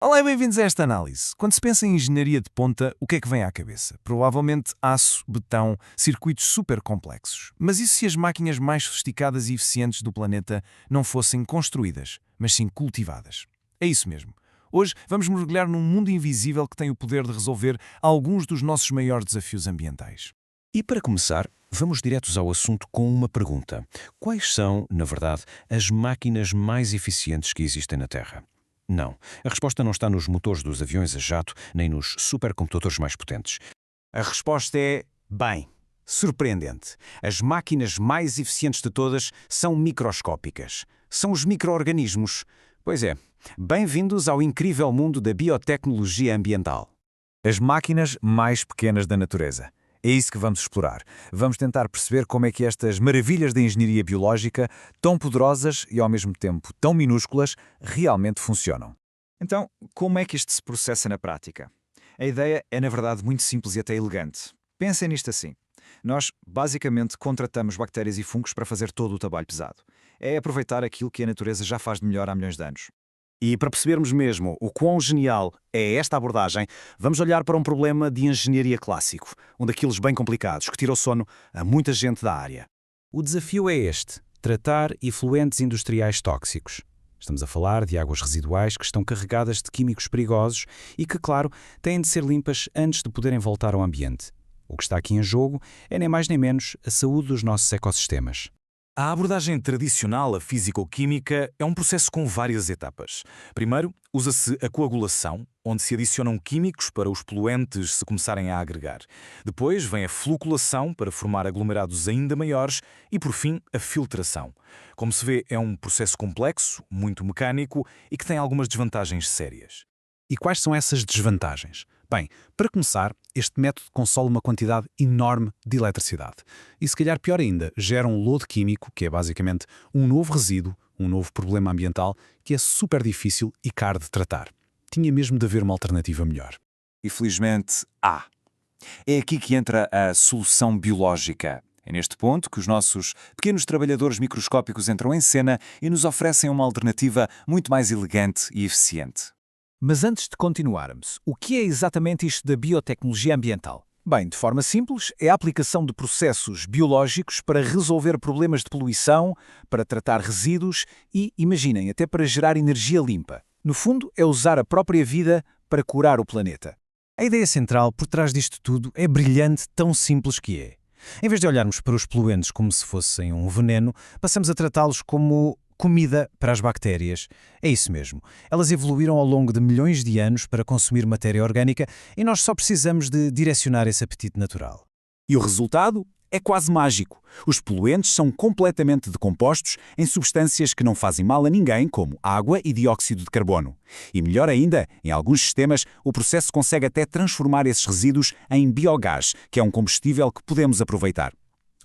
Olá e bem-vindos a esta análise. Quando se pensa em engenharia de ponta, o que é que vem à cabeça? Provavelmente aço, betão, circuitos super complexos. Mas e se as máquinas mais sofisticadas e eficientes do planeta não fossem construídas, mas sim cultivadas? É isso mesmo. Hoje vamos mergulhar num mundo invisível que tem o poder de resolver alguns dos nossos maiores desafios ambientais. E para começar, vamos diretos ao assunto com uma pergunta. Quais são, na verdade, as máquinas mais eficientes que existem na Terra? Não, a resposta não está nos motores dos aviões a jato, nem nos supercomputadores mais potentes. A resposta é bem. Surpreendente. As máquinas mais eficientes de todas são microscópicas. São os micro-organismos. Pois é, bem-vindos ao incrível mundo da biotecnologia ambiental. As máquinas mais pequenas da natureza. É isso que vamos explorar. Vamos tentar perceber como é que estas maravilhas da engenharia biológica, tão poderosas e ao mesmo tempo tão minúsculas, realmente funcionam. Então, como é que isto se processa na prática? A ideia é, na verdade, muito simples e até elegante. Pensem nisto assim. Nós, basicamente, contratamos bactérias e fungos para fazer todo o trabalho pesado. É aproveitar aquilo que a natureza já faz de melhor há milhões de anos. E para percebermos mesmo o quão genial é esta abordagem, vamos olhar para um problema de engenharia clássico, um daqueles bem complicados que tira o sono a muita gente da área. O desafio é este: tratar efluentes industriais tóxicos. Estamos a falar de águas residuais que estão carregadas de químicos perigosos e que, claro, têm de ser limpas antes de poderem voltar ao ambiente. O que está aqui em jogo é nem mais nem menos a saúde dos nossos ecossistemas. A abordagem tradicional, a físico-química, é um processo com várias etapas. Primeiro, usa-se a coagulação, onde se adicionam químicos para os poluentes se começarem a agregar. Depois vem a flocculação, para formar aglomerados ainda maiores. E, por fim, a filtração. Como se vê, é um processo complexo, muito mecânico e que tem algumas desvantagens sérias. E quais são essas desvantagens? Bem, para começar, este método consome uma quantidade enorme de eletricidade. E se calhar pior ainda, gera um lodo químico, que é basicamente um novo resíduo, um novo problema ambiental, que é super difícil e caro de tratar. Tinha mesmo de haver uma alternativa melhor. E felizmente há. É aqui que entra a solução biológica. É neste ponto que os nossos pequenos trabalhadores microscópicos entram em cena e nos oferecem uma alternativa muito mais elegante e eficiente. Mas antes de continuarmos, o que é exatamente isto da biotecnologia ambiental? Bem, de forma simples, é a aplicação de processos biológicos para resolver problemas de poluição, para tratar resíduos e, imaginem, até para gerar energia limpa. No fundo, é usar a própria vida para curar o planeta. A ideia central por trás disto tudo é brilhante, tão simples que é. Em vez de olharmos para os poluentes como se fossem um veneno, passamos a tratá-los como comida para as bactérias. É isso mesmo. Elas evoluíram ao longo de milhões de anos para consumir matéria orgânica e nós só precisamos de direcionar esse apetite natural. E o resultado é quase mágico. Os poluentes são completamente decompostos em substâncias que não fazem mal a ninguém, como água e dióxido de carbono. E melhor ainda, em alguns sistemas, o processo consegue até transformar esses resíduos em biogás, que é um combustível que podemos aproveitar.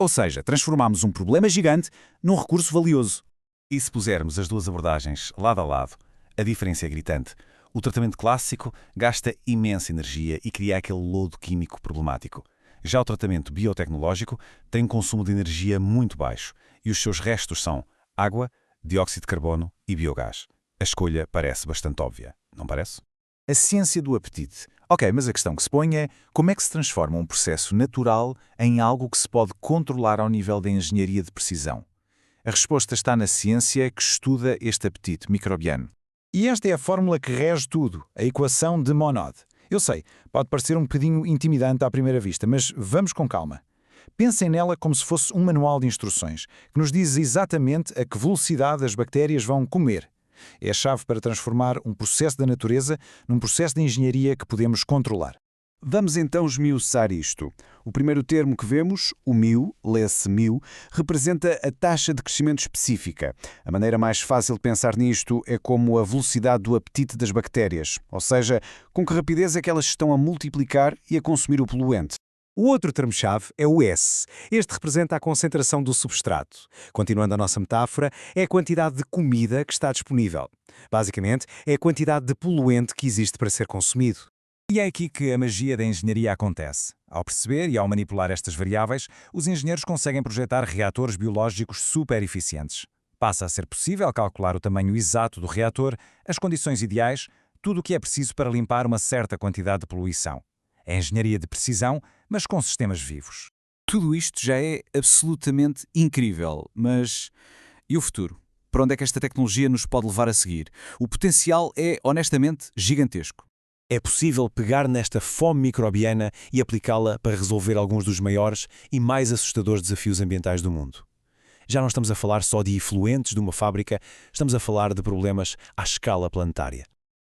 Ou seja, transformamos um problema gigante num recurso valioso. E se pusermos as duas abordagens lado a lado, a diferença é gritante. O tratamento clássico gasta imensa energia e cria aquele lodo químico problemático. Já o tratamento biotecnológico tem um consumo de energia muito baixo e os seus restos são água, dióxido de carbono e biogás. A escolha parece bastante óbvia, não parece? A ciência do apetite. Ok, mas a questão que se põe é como é que se transforma um processo natural em algo que se pode controlar ao nível da engenharia de precisão? A resposta está na ciência que estuda este apetite microbiano. E esta é a fórmula que rege tudo, a equação de Monod. Eu sei, pode parecer um bocadinho intimidante à primeira vista, mas vamos com calma. Pensem nela como se fosse um manual de instruções, que nos diz exatamente a que velocidade as bactérias vão comer. É a chave para transformar um processo da natureza num processo de engenharia que podemos controlar. Vamos então esmiuçar isto. O primeiro termo que vemos, o μ, lê-se μ, representa a taxa de crescimento específica. A maneira mais fácil de pensar nisto é como a velocidade do apetite das bactérias, ou seja, com que rapidez é que elas estão a multiplicar e a consumir o poluente. O outro termo-chave é o S. Este representa a concentração do substrato. Continuando a nossa metáfora, é a quantidade de comida que está disponível. Basicamente, é a quantidade de poluente que existe para ser consumido. E é aqui que a magia da engenharia acontece. Ao perceber e ao manipular estas variáveis, os engenheiros conseguem projetar reatores biológicos super eficientes. Passa a ser possível calcular o tamanho exato do reator, as condições ideais, tudo o que é preciso para limpar uma certa quantidade de poluição. É engenharia de precisão, mas com sistemas vivos. Tudo isto já é absolutamente incrível, mas e o futuro? Para onde é que esta tecnologia nos pode levar a seguir? O potencial é, honestamente, gigantesco. É possível pegar nesta fome microbiana e aplicá-la para resolver alguns dos maiores e mais assustadores desafios ambientais do mundo. Já não estamos a falar só de efluentes de uma fábrica, estamos a falar de problemas à escala planetária.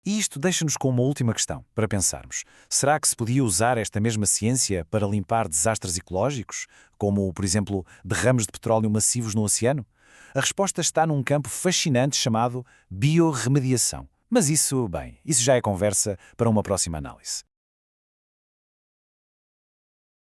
E isto deixa-nos com uma última questão, para pensarmos. Será que se podia usar esta mesma ciência para limpar desastres ecológicos, como, por exemplo, derrames de petróleo massivos no oceano? A resposta está num campo fascinante chamado biorremediação. Mas isso já é conversa para uma próxima análise.